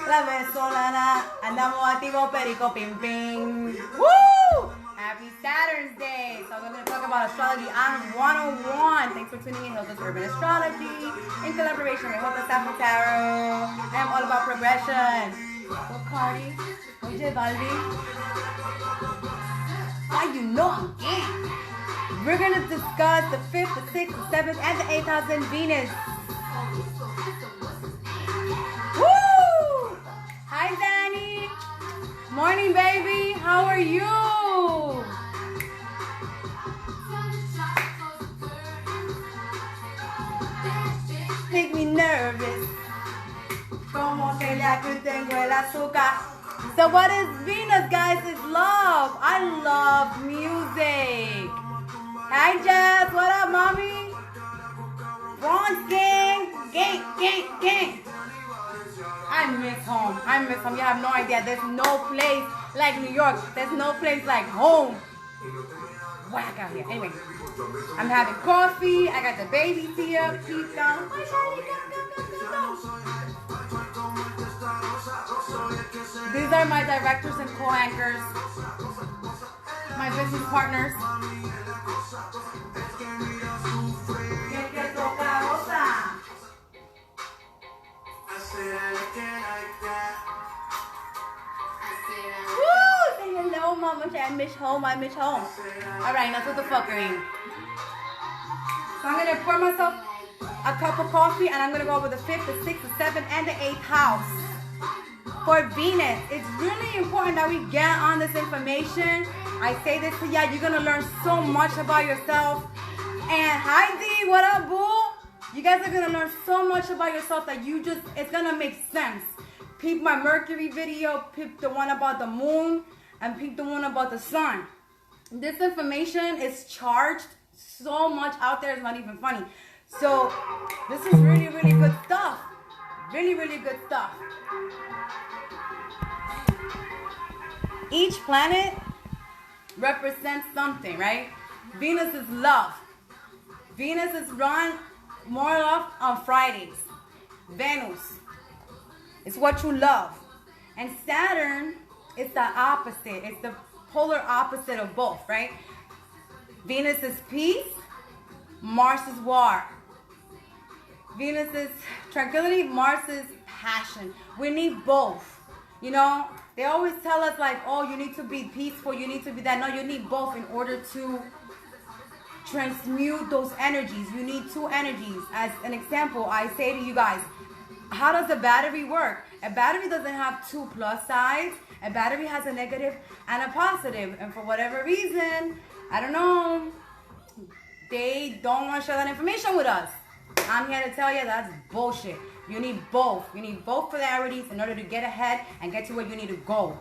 La venezolana. Andamos activo, perico, ping, ping. Woo! Happy Saturn's Day. So we're going to talk about astrology on 101. Thanks for tuning in, Hilda's Urban Astrology, in collaboration with Hilda's Tarot. I'm all about progression. What, Cardi? Oye, Baldi? Why you know I'm game? We're going to discuss the 5th, the 6th, the 7th, and the 8th house in Venus. Woo! Hi, Danny. Morning, baby. How are you? Make me nervous. Como que le tengo el azúcar. So what is Venus, guys? It's love. I love music. Hi, Jess. What up, mommy? Bronx gang. Gang, gang, gang. I miss home. I miss home. You have no idea. There's no place like New York. There's no place like home. Whack out here. Anyway, I'm having coffee. I got the babies here. Peep down. Hi, Daddy. Go. These are my directors and co-anchors. My business partners. Woo! Say hello, mama. I miss home. I miss home. Alright, that's what the fuckery. So I'm going to pour myself a cup of coffee and I'm going to go over the 5th, the 6th, the 7th, and the 8th house. For Venus, it's really important that we get on this information. I say this to y'all, you're going to learn so much about yourself. And hi, D, what up, boo? You guys are going to learn so much about yourself that it's going to make sense. Peep my Mercury video, peep the one about the moon, and peep the one about the sun. This information is charged so much out there, it's not even funny. So this is really, really good stuff. Really, really good stuff. Each planet represents something, right? Venus is love. Venus is run more love on Fridays. Venus is what you love. And Saturn is the opposite. It's the polar opposite of both, right? Venus is peace. Mars is war. Venus is tranquility. Mars is passion. We need both. You know, they always tell us like, oh, you need to be peaceful. You need to be that. No, you need both in order to transmute those energies. You need two energies. As an example, I say to you guys, how does a battery work? A battery doesn't have two plus sides. A battery has a negative and a positive. And for whatever reason, I don't know, they don't want to share that information with us. I'm here to tell you that's bullshit. You need both. You need both polarities in order to get ahead and get to where you need to go.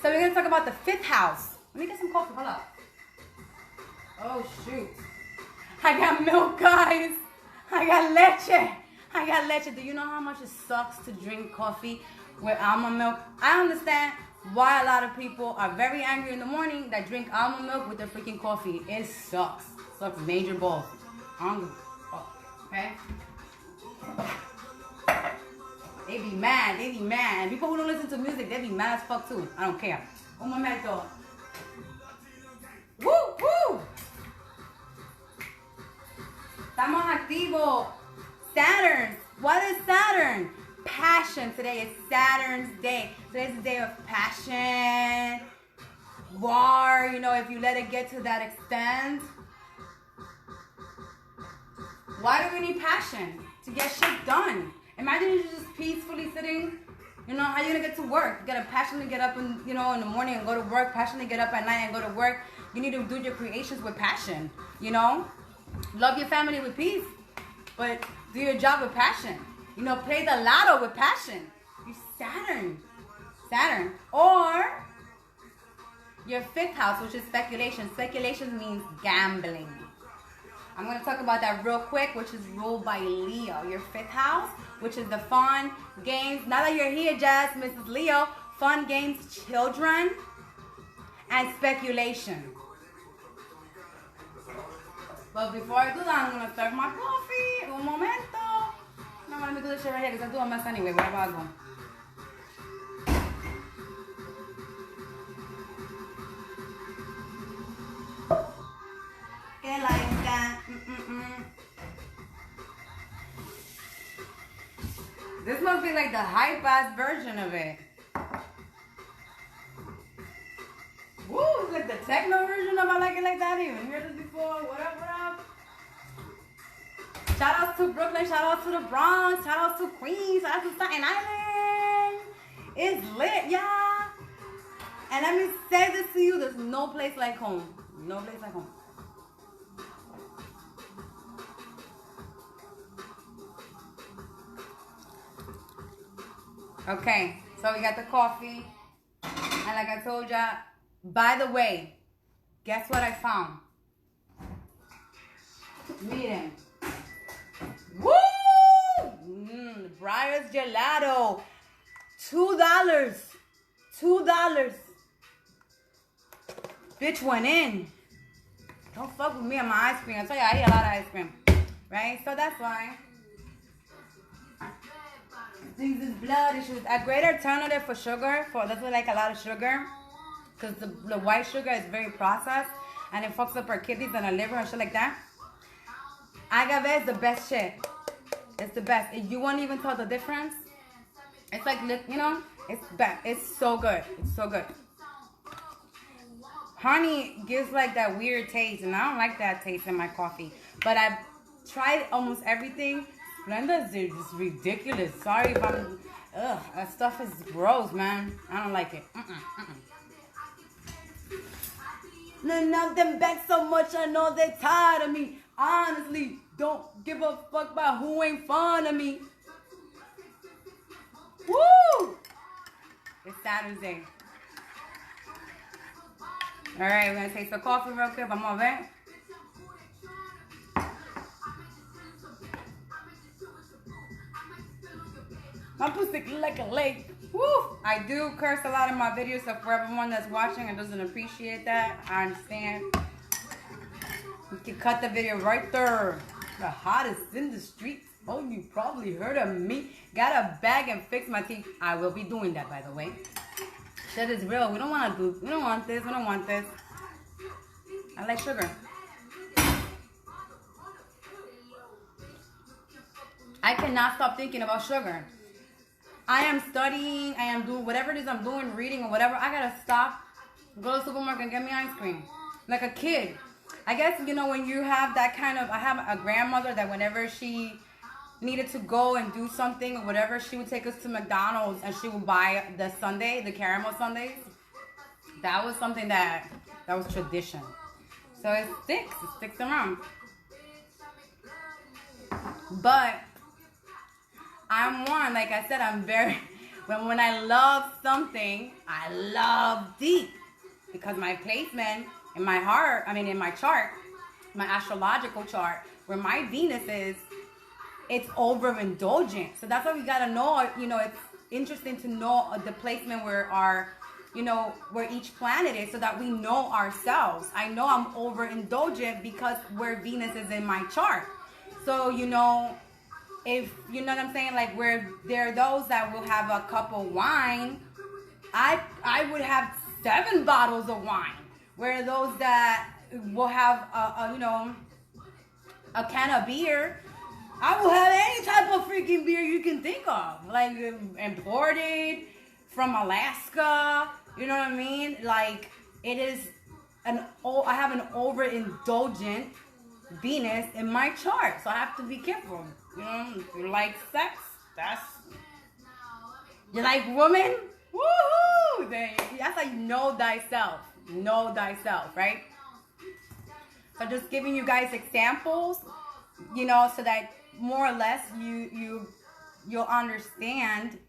So we're going to talk about the 5th house. Let me get some coffee. Hold up. Oh, shoot. I got milk, guys. I got leche. I got leche. Do you know how much it sucks to drink coffee with almond milk? I understand why a lot of people are very angry in the morning that drink almond milk with their freaking coffee. It sucks. Sucks major balls. Okay? They be mad. They be mad. And people who don't listen to music, they be mad as fuck too. I don't care. Un momento. Woo! Woo! Estamos activos. Saturn. What is Saturn? Passion. Today is Saturn's Day. Today's the day of passion. War. You know, if you let it get to that extent. Why do we need passion? To get shit done. Imagine you're just peacefully sitting. You know, how are you going to get to work? You got a passion to get up in the morning and go to work. Passion to get up at night and go to work. You need to do your creations with passion. You know? Love your family with peace. But do your job with passion. You know, play the lotto with passion. You're Saturn. Saturn. Or your 5th house, which is speculation. Speculation means gambling. I'm going to talk about that real quick, which is ruled by Leo. Your 5th house, which is the fun, games. Now that you're here, Jazz, Mrs. Leo, fun, games, children, and speculation. But before I do that, I'm going to serve my coffee. Un momento. I'm going to do the this shit right here because I do a mess anyway. Wherever I go. Okay, like that. This must be like the hype-ass version of it. Woo, it's like the techno version of I Like It Like That. Even heard this before. What up, what up? Shout out to Brooklyn. Shout out to the Bronx. Shout out to Queens. Shout out to Staten Island. It's lit, y'all. And let me say this to you. There's no place like home. No place like home. Okay, so we got the coffee. And like I told ya, by the way, guess what I found? Miren. Woo! Briar's Gelato. $2. $2. Bitch went in. Don't fuck with me and my ice cream. I tell you, I eat a lot of ice cream. Right? So that's why. Things is blood issues. A great alternative for sugar, for those who like a lot of sugar, because the white sugar is very processed and it fucks up our kidneys and our liver and shit like that. Agave is the best shit. It's the best. You won't even tell the difference. It's like, you know, it's bad. It's so good. It's so good. Honey gives like that weird taste, and I don't like that taste in my coffee. But I've tried almost everything. Splenda is just ridiculous. Sorry if I'm... Ugh, that stuff is gross, man. I don't like it. None of them back so much, I know they're tired of me. Honestly, don't give a fuck about who ain't fond of me. Woo! It's SaturnsDAY. Alright, we're gonna taste the coffee real quick. Vamos a ver. My pussy like a lake. Woo! I do curse a lot in my videos, so for everyone that's watching and doesn't appreciate that, I understand. You can cut the video right there. The hottest in the streets. Oh, you probably heard of me. Got a bag and fix my teeth. I will be doing that, by the way. Shit is real. We don't want to do. We don't want this. We don't want this. I like sugar. I cannot stop thinking about sugar. I am studying, I am doing whatever it is I'm doing, reading or whatever. I gotta stop, go to the supermarket and get me ice cream. Like a kid. I guess, you know, when you have that kind of, I have a grandmother that whenever she needed to go and do something or whatever, she would take us to McDonald's and she would buy the sundae, the caramel sundaes. That was something that was tradition. So it sticks around. But I'm one, like I said, I'm very, when I love something, I love deep. Because my placement in my heart, in my chart, my astrological chart, where my Venus is, it's overindulgent. So that's why we gotta know, you know, it's interesting to know the placement where our, you know, where each planet is so that we know ourselves. I know I'm overindulgent because where Venus is in my chart. So, you know, if you know what I'm saying, like where there are those that will have a cup of wine, I would have 7 bottles of wine. Where those that will have a can of beer, I will have any type of freaking beer you can think of, like imported from Alaska. You know what I mean? Like it is I have an overindulgent Venus in my chart, so I have to be careful. You know, if you like sex, you like women, woohoo! That's how you know thyself. Know thyself, right? So just giving you guys examples, you know, so that more or less you'll understand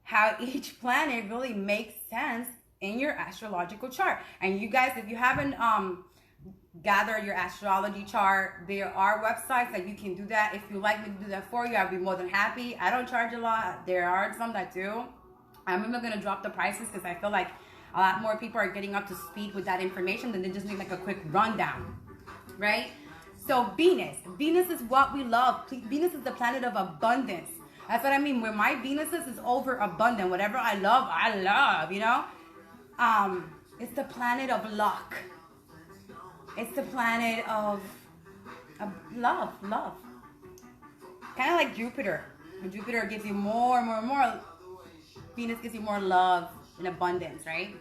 how each planet really makes sense in your astrological chart. And you guys, if you haven't gather your astrology chart, there are websites that you can do that. If you like me to do that for you, I'd be more than happy. I don't charge a lot. There are some that do. I'm even gonna drop the prices because I feel like a lot more people are getting up to speed with that information than they just need like a quick rundown, right? So Venus is what we love. Venus is the planet of abundance. That's what I mean. Where my Venus is overabundant. Whatever I love, you know? It's the planet of luck. It's the planet of love. Kind of like Jupiter. When Jupiter gives you more, Venus gives you more love and abundance, right?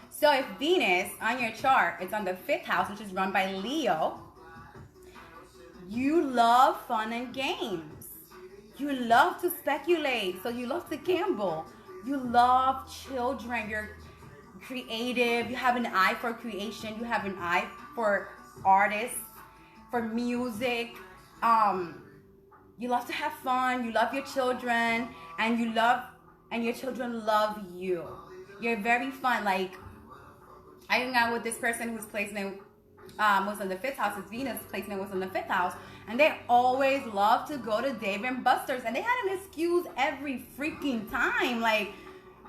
So if Venus on your chart, it's on the 5th house, which is run by Leo, you love fun and games. You love to speculate, so you love to gamble. You love children. You're creative. You have an eye for creation. You have an eye for artists, for music. You love to have fun. You love your children, and your children love you. You're very fun. Like, I hung out with this person whose placement was in the 5th house. His Venus placement was in the 5th house, and they always love to go to Dave and Buster's, and they had an excuse every freaking time. Like,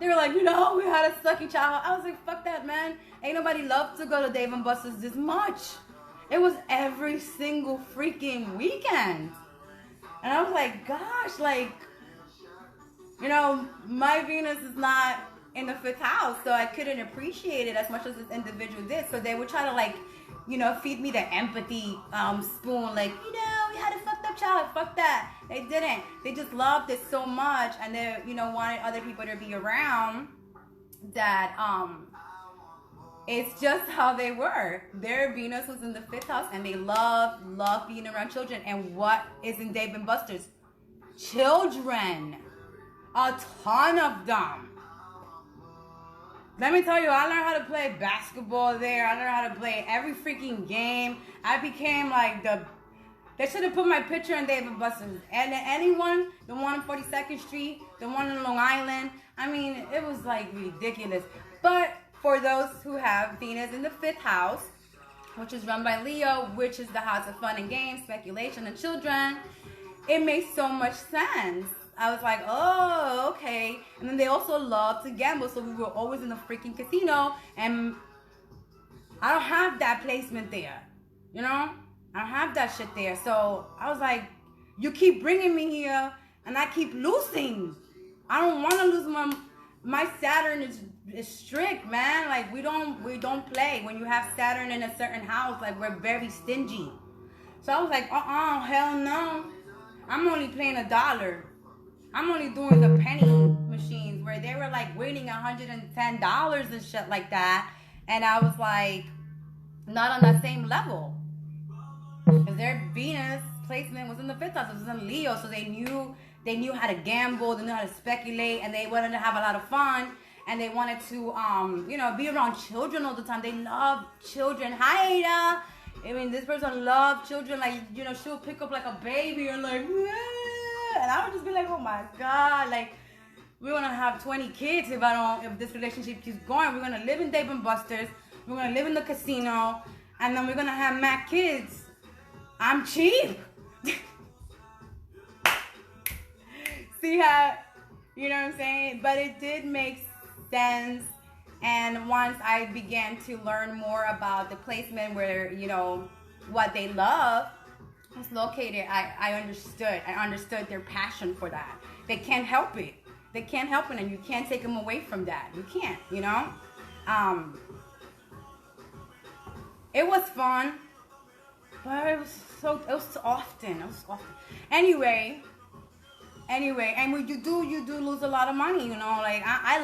they were like, you know, we had a sucky childhood. I was like, fuck that, man. Ain't nobody love to go to Dave and Buster's this much. It was every single freaking weekend. And I was like, gosh, like, you know, my Venus is not in the 5th house, so I couldn't appreciate it as much as this individual did. So they would try to, like, you know, feed me the empathy spoon, like, you know, we had a fucked up child. Fuck that. They didn't. They just loved it so much, and they, you know, wanted other people to be around. That it's just how they were. Their Venus was in the 5th house, and they love being around children. And what is in Dave and Buster's? Children. A ton of them. Let me tell you, I learned how to play basketball there. I learned how to play every freaking game. I became like they should have put my picture in Dave and Buster's. And anyone, the one on 42nd Street, the one in Long Island, I mean, it was like ridiculous. But for those who have Venus in the 5th house, which is run by Leo, which is the house of fun and games, speculation, and children, it makes so much sense. I was like, oh, okay. And then they also love to gamble, so we were always in the freaking casino, and I don't have that placement there, you know? I don't have that shit there. So I was like, you keep bringing me here, and I keep losing. I don't want to lose my Saturn is strict, man. Like, we don't play. When you have Saturn in a certain house, like, we're very stingy. So I was like, hell no. I'm only playing $1. I'm only doing the penny machines where they were like winning $110 and shit like that. And I was like, not on that same level. Because their Venus placement was in the 5th house. It was in Leo. So they knew how to gamble. They knew how to speculate. And they wanted to have a lot of fun. And they wanted to, you know, be around children all the time. They love children. Hi, Ada. I mean, this person loved children. Like, you know, she'll pick up like a baby and like, yeah. And I would just be like, oh my God, like, we're gonna have 20 kids if this relationship keeps going. We're gonna live in Dave and Buster's, we're gonna live in the casino, and then we're gonna have mad kids. I'm cheap. See how, you know what I'm saying? But it did make sense. And once I began to learn more about the placement where, you know, what they love was located, I understood their passion for that. They can't help it. They can't help it, and you can't take them away from that. You can't, you know? It was fun, but it was often. Anyway, and when you do lose a lot of money, you know? Like, I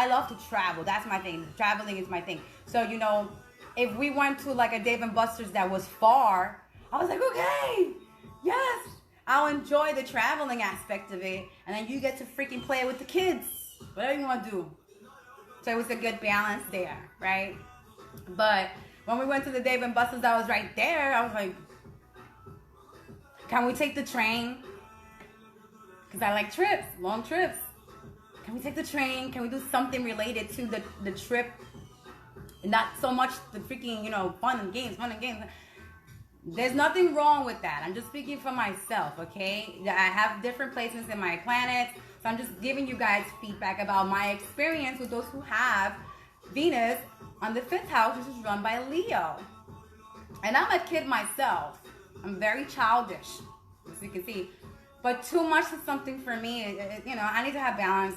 love to travel. That's my thing. Traveling is my thing. So, you know, if we went to like a Dave and Buster's that was far, I was like, okay, yes, I'll enjoy the traveling aspect of it. And then you get to freaking play with the kids, whatever you want to do. So it was a good balance there, right? But when we went to the Dave and Buster's that was right there, I was like, can we take the train? Because I like trips, long trips. Can we take the train? Can we do something related to the trip? Not so much the freaking, you know, fun and games. There's nothing wrong with that. I'm just speaking for myself, okay? I have different placements in my planets, so I'm just giving you guys feedback about my experience with those who have Venus on the 5th house, which is run by Leo. And I'm a kid myself. I'm very childish, as you can see. But too much is something for me. You know, I need to have balance.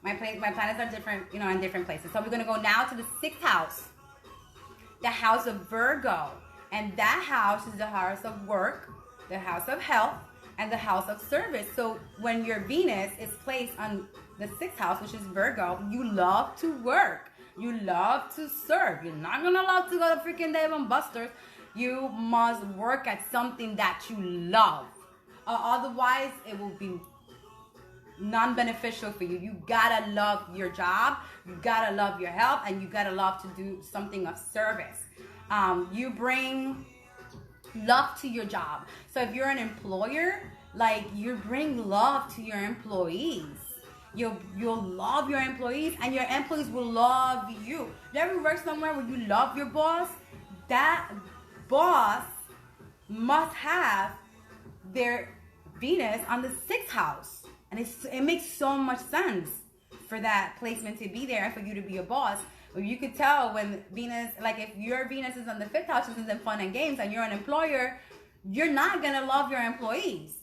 My planets are different, you know, in different places. So we're going to go now to the 6th house, the house of Virgo. And that house is the house of work, the house of health, and the house of service. So when your Venus is placed on the 6th house, which is Virgo, you love to work. You love to serve. You're not going to love to go to freaking Dave and Buster's. You must work at something that you love. Otherwise, it will be non-beneficial for you. You gotta love your job, you gotta love your health, and you gotta love to do something of service. You bring love to your job. So if you're an employer, like, you bring love to your employees. You'll love your employees, and your employees will love you. You ever work somewhere where you love your boss? That boss must have their Venus on the 6th house. And it makes so much sense for that placement to be there and for you to be a boss. You could tell when Venus, like if your Venus is on the 5th house, which is in fun and games, and you're an employer, you're not going to love your employees.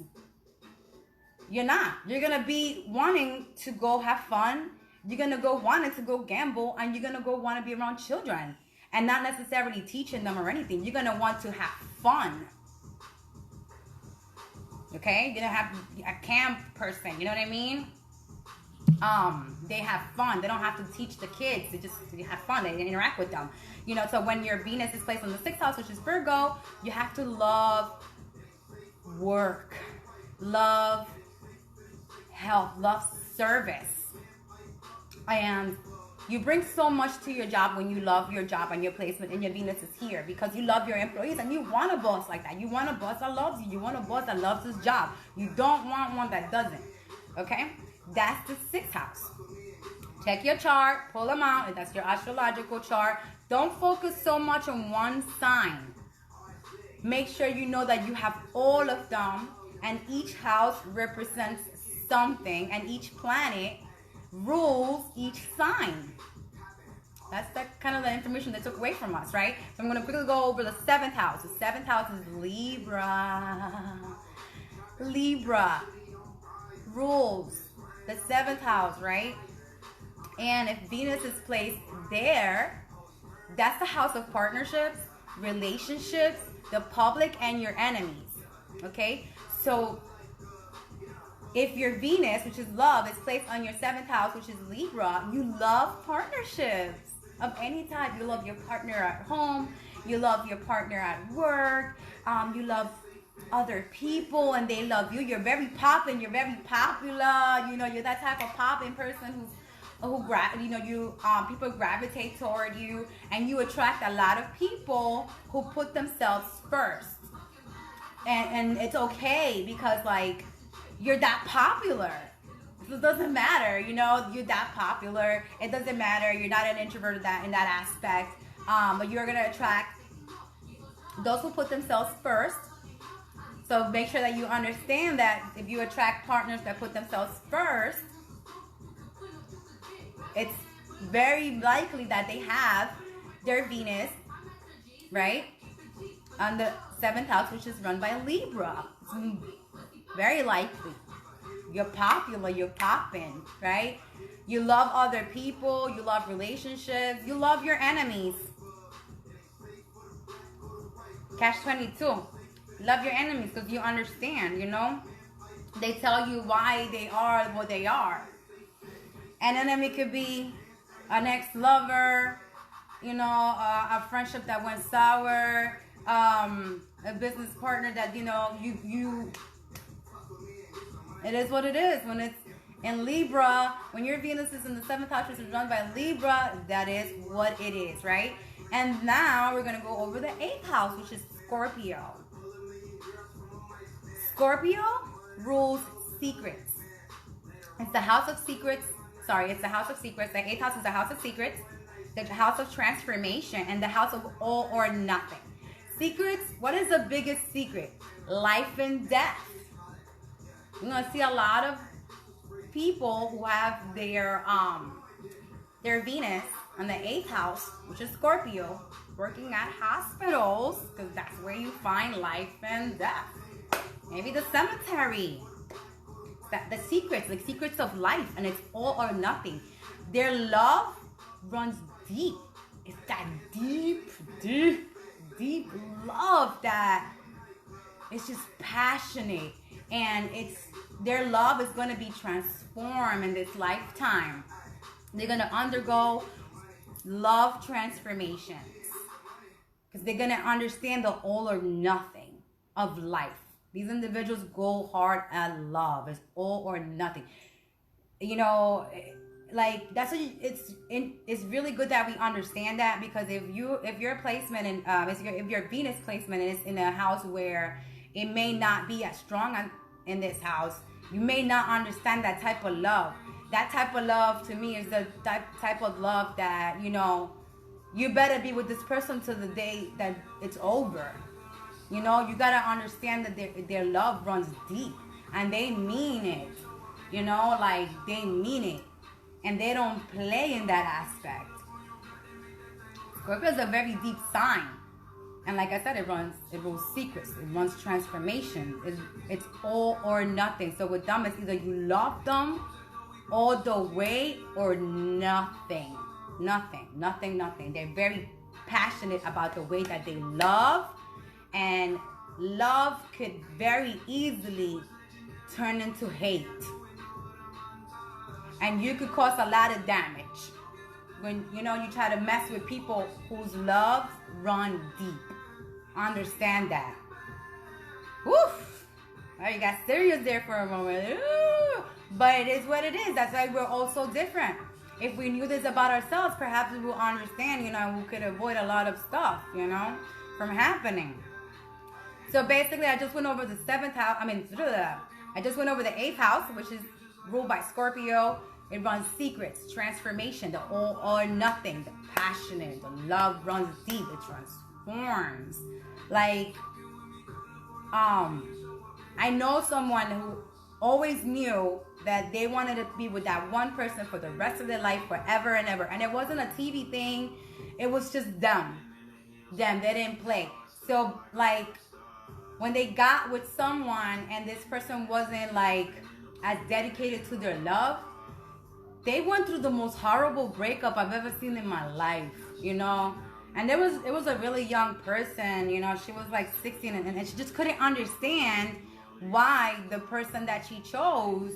You're not. You're going to be wanting to go have fun. You're going to go wanting to go gamble, and you're going to go want to be around children and not necessarily teaching them or anything. You're going to want to have fun. Okay, you're gonna have a camp person, you know what I mean? They have fun. They don't have to teach the kids. They have fun. They interact with them. You know, so when your Venus is placed on the 6th house, which is Virgo, you have to love work, love health, love service. And you bring so much to your job when you love your job and your placement, and your Venus is here because you love your employees and you want a boss like that. You want a boss that loves you. You want a boss that loves his job. You don't want one that doesn't. Okay? That's the 6th house. Check your chart. Pull them out. That's your astrological chart. Don't focus so much on one sign. Make sure you know that you have all of them, and each house represents something, and each planet rules each sign. That's kind of the information they took away from us, right? So I'm going to quickly go over the 7th house. The 7th house is Libra. Libra rules the 7th house, right? And if Venus is placed there, that's the house of partnerships, relationships, the public, and your enemies. Okay? So if your Venus, which is love, is placed on your 7th house, which is Libra, you love partnerships of any type. You love your partner at home. You love your partner at work. You love other people and they love you. You're very poppin'. You're very popular. You know, you're that type of poppin' person people gravitate toward you, and you attract a lot of people who put themselves first. And it's okay because, like, you're that popular. So it doesn't matter, you know, you're that popular. It doesn't matter. You're not an introvert in that aspect. But you're going to attract those who put themselves first. So make sure that you understand that if you attract partners that put themselves first, it's very likely that they have their Venus, right, on the 7th house, which is run by Libra. It's very likely. You're popular, you're popping, right? You love other people, you love relationships, you love your enemies. Catch 22. Love your enemies because you understand, you know? They tell you why they are what they are. An enemy could be an ex-lover, you know, a friendship that went sour, a business partner that, you know, you it is what it is. When it's in Libra, when your Venus is in the 7th house, which is run by Libra, that is what it is, right? And now we're going to go over the 8th house, which is Scorpio. Scorpio rules secrets. It's the house of secrets. Sorry, it's the house of secrets. The 8th house is the house of secrets, the house of transformation, and the house of all or nothing. Secrets, what is the biggest secret? Life and death. You're going to see a lot of people who have their Venus on the 8th house, which is Scorpio, working at hospitals, because that's where you find life and death. Maybe the cemetery. the secrets, like secrets of life, and it's all or nothing. Their love runs deep. It's that deep love that it's just passionate, and their love is going to be transformed in this lifetime. They're going to undergo love transformations because they're going to understand the all or nothing of life. These individuals go hard at love. It's all or nothing. You know, like that's what it's really good that we understand that, because if your placement and if your Venus placement is in a house where it may not be as strong in this house, you may not understand that type of love. That type of love to me is the type of love that, you know, you better be with this person till the day that it's over. You know, you gotta understand that their love runs deep, and they mean it. You know, like they mean it, and they don't play in that aspect. Scorpio is a very deep sign, and like I said, it runs secrets, it runs transformation. It's all or nothing. So with them, it's either you love them all the way or nothing. They're very passionate about the way that they love, and love could very easily turn into hate, and you could cause a lot of damage when, you know, you try to mess with people whose loves run deep. Understand that. Woof. Oh, you got serious there for a moment. Ooh. But it is what it is. That's why we're all so different. If we knew this about ourselves, perhaps we will understand, you know, we could avoid a lot of stuff, you know, from happening. So basically, I just went over the 7th house. I just went over the 8th house, which is ruled by Scorpio. It runs secrets, transformation, the all or nothing, the passionate, the love runs deep, it transforms. Like, I know someone who always knew that they wanted to be with that one person for the rest of their life, forever and ever. And it wasn't a TV thing. It was just them. They didn't play. So, like, when they got with someone and this person wasn't, like, as dedicated to their love, they went through the most horrible breakup I've ever seen in my life, you know? And it was a really young person, you know? She was, like, 16, and she just couldn't understand why the person that she chose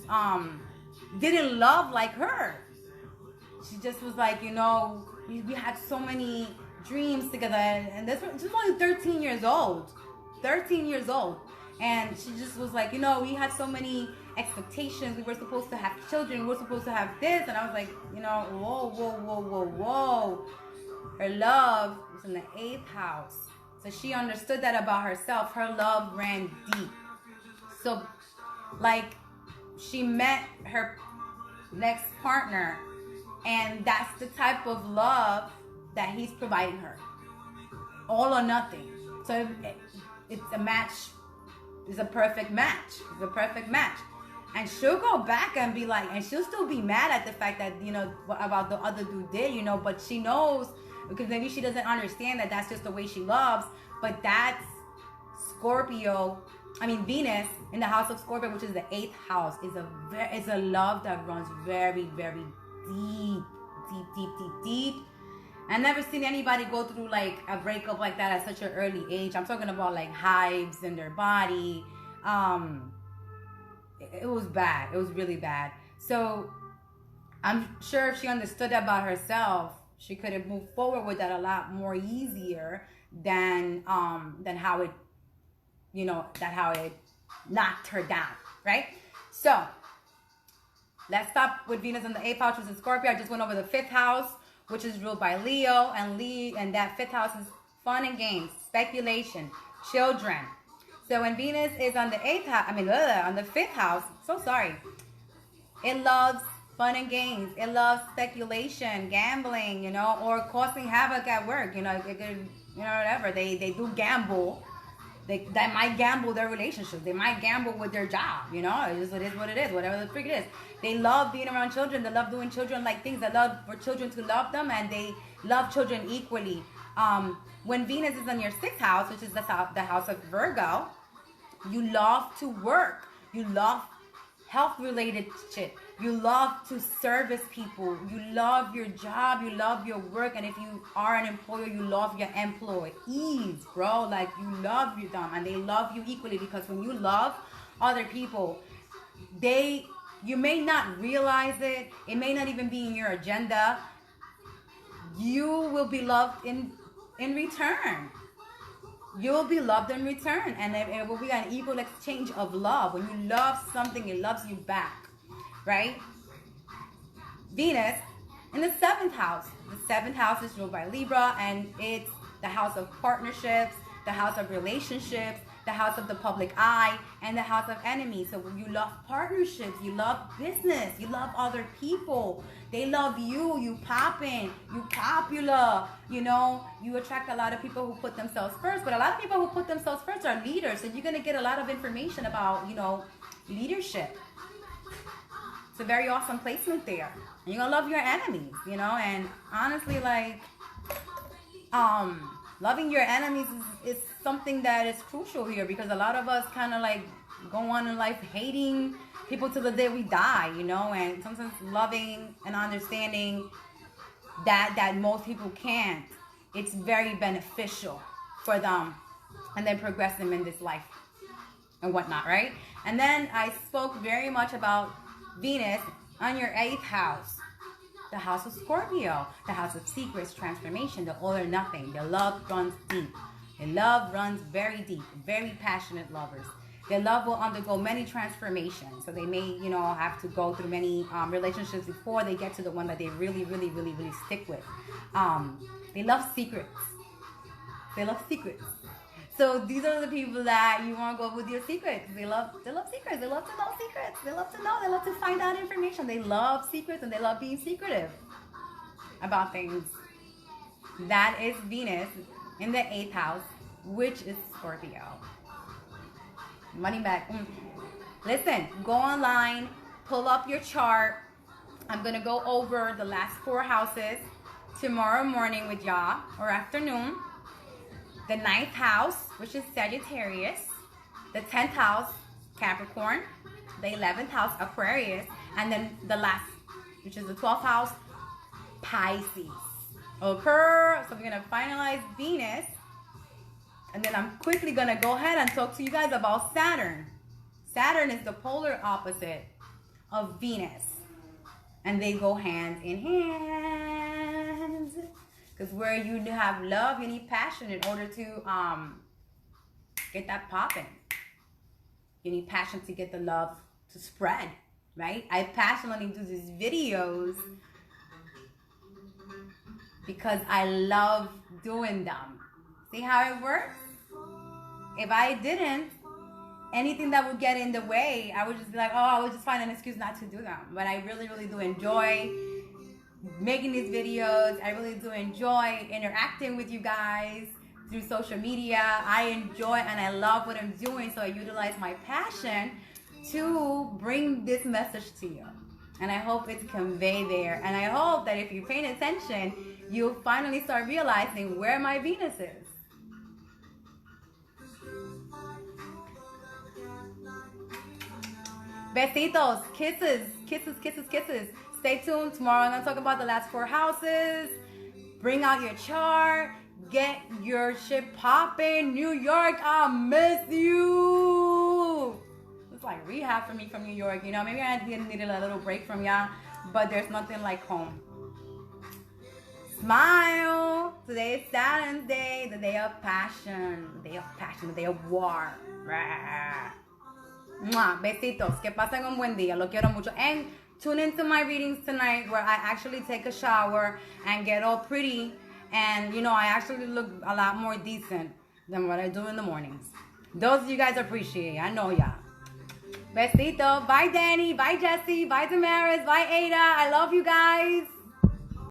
didn't love like her. She just was like, you know, we had so many dreams together, and this was only 13 years old. And she just was like, you know, we had so many expectations. We were supposed to have children. We were supposed to have this. And I was like, you know, whoa. Her love was in the 8th house. So she understood that about herself. Her love ran deep. So, like, she met her next partner, and that's the type of love that he's providing her. All or nothing. So it's a match. It's a perfect match. And she'll go back and be like, and she'll still be mad at the fact that, you know, about the other dude did, you know, but she knows, because maybe she doesn't understand that that's just the way she loves, but that's Venus in the house of Scorpio, which is the 8th house, is a love that runs very, very deep. I've never seen anybody go through, like, a breakup like that at such an early age. I'm talking about, like, hives in their body. It was bad. It was really bad. So I'm sure if she understood that about herself, she could have moved forward with that a lot more easier than how it, you know, how it knocked her down, right? So let's stop with Venus in the 8th house, which is Scorpio. I just went over the 5th house, which is ruled by Leo, and that 5th house is fun and games, speculation, children. So when Venus is on the 8th house, on the 5th house, it loves fun and games. It loves speculation, gambling, you know, or causing havoc at work. You know, it could, you know, whatever. They do gamble. They might gamble their relationship. They might gamble with their job. You know, it is what it is. Whatever the freak it is. They love being around children. They love doing children-like things. They love for children to love them, and they love children equally. When Venus is in your 6th house, which is the house of Virgo, you love to work. You love health-related shit. You love to service people. You love your job. You love your work. And if you are an employer, you love your employees, bro. Like, you love them, and they love you equally, because when you love other people, you may not realize it. It may not even be in your agenda. You will be loved in return. You will be loved in return, and it will be an equal exchange of love. When you love something, it loves you back, right? Venus in the 7th house. The 7th house is ruled by Libra, and it's the house of partnerships, the house of relationships, the house of the public eye, and the house of enemies. So you love partnerships, you love business, you love other people. They love you, you poppin', you popular, you know, you attract a lot of people who put themselves first, but a lot of people who put themselves first are leaders, so you're gonna get a lot of information about, you know, leadership. It's a very awesome placement there. And you're gonna love your enemies, you know, and honestly, like, loving your enemies is something that is crucial here, because a lot of us kind of like go on in life hating people till the day we die, you know, and sometimes loving and understanding that most people can't. It's very beneficial for them, and then progress them in this life and whatnot, right? And then I spoke very much about Venus on your 8th house. The house of Scorpio, the house of secrets, transformation, the all or nothing. Their love runs deep. Their love runs very deep. Very passionate lovers. Their love will undergo many transformations. So they may, you know, have to go through many relationships before they get to the one that they really, really, really, really stick with. They love secrets. They love secrets. So these are the people that you want to go with your secrets. They love secrets. They love to know secrets. They love to know. They love to find out information. They love secrets, and they love being secretive about things. That is Venus in the 8th house, which is Scorpio. Money back. Listen, go online, pull up your chart. I'm going to go over the last 4 houses tomorrow morning with y'all, or afternoon. The 9th house, which is Sagittarius. The 10th house, Capricorn. The 11th house, Aquarius. And then the last, which is the 12th house, Pisces. Okay, so we're going to finalize Venus. And then I'm quickly going to go ahead and talk to you guys about Saturn. Saturn is the polar opposite of Venus. And they go hand in hand. Because where you have love, you need passion in order to get that popping. You need passion to get the love to spread, right? I passionately do these videos because I love doing them. See how it works? If I didn't, anything that would get in the way, I would just be like, oh, I would just find an excuse not to do them. But I really, really do enjoy making these videos. I really do enjoy interacting with you guys through social media. I enjoy and I love what I'm doing, so I utilize my passion to bring this message to you. And I hope it's conveyed there. And I hope that if you're paying attention, you'll finally start realizing where my Venus is. Besitos, kisses, kisses, kisses, kisses. Stay tuned. Tomorrow I'm going to talk about the last 4 houses. Bring out your chart. Get your shit popping. New York, I miss you. It's like rehab for me from New York. You know, maybe I needed a little break from y'all, but there's nothing like home. Smile. Today is Saturn's Day, the day of passion. The day of passion, the day of war. Mwah. Besitos. Que pasen un buen día. Lo quiero mucho. And tune into my readings tonight, where I actually take a shower and get all pretty. And, you know, I actually look a lot more decent than what I do in the mornings. Those of you guys appreciate it. I know y'all. Besito. Bye, Danny. Bye, Jesse. Bye, Damaris. Bye, Ada. I love you guys.